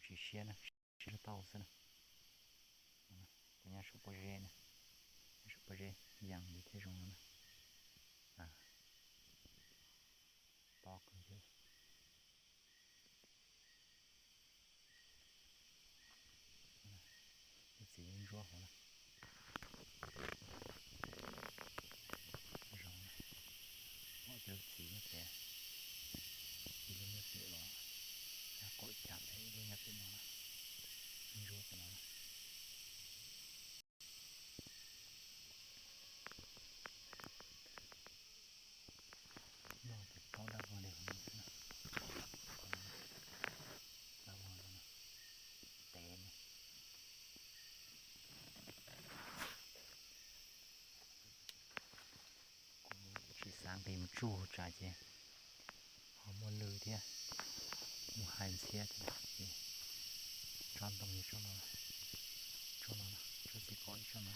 chỉ xe nè, xe tàu xe nè, cái nhà số bờ rê nè, số bờ rê dạng như thế rồi nè, à, to cực chứ, cái gì cũng rõ hả nè, rồi nè, mọi thứ gì như thế, thì luôn như thế rồi, nhà cội chạm đấy luôn như thế nó nè, rõ cái nó nè. Nó thì có đa phần đều như thế này, đa phần luôn nè, té nè, chỉ sáng thì một chút trả chứ, họ muốn lười thế, một hai xe thì tròn đồng như cho nó nè, cho gì gọi cho nó.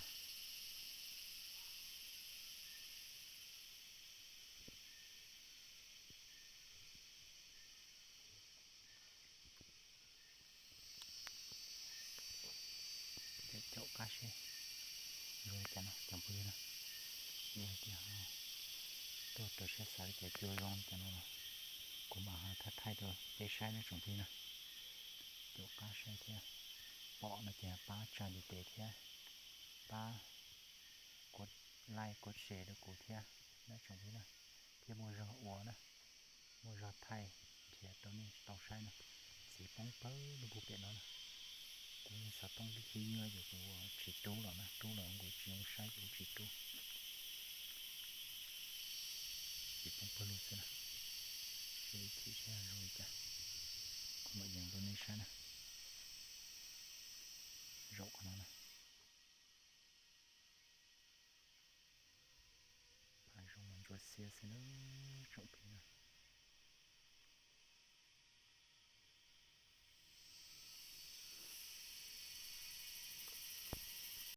Để chậu cá xe rồi cho nó chẳng bự nữa rồi thì họ tôi sẽ xài cái chua rong cho nó cũng mà họ thay rồi để sai nó trồng bự nữa chậu cá xe thế bỏ nó chè ba trà đi tệ thế ba cột lai cột xe được cột thế nó trồng bự nữa thế mua rau uo nữa mua rau thay thì tôi nên tàu sai nữa chỉ bóng bớ nó bù bể nó cũng sao tông cái khí nhựa rồi của chỉ trú rồi nè trú là của chỉ ông sai của chỉ trú chỉ bóng bớ luôn xem nè chỉ sẽ rồi cha còn mọi dạng tôi nên sai nè rộng của nó nè phải rộng mình cho xe nó rộng thì nè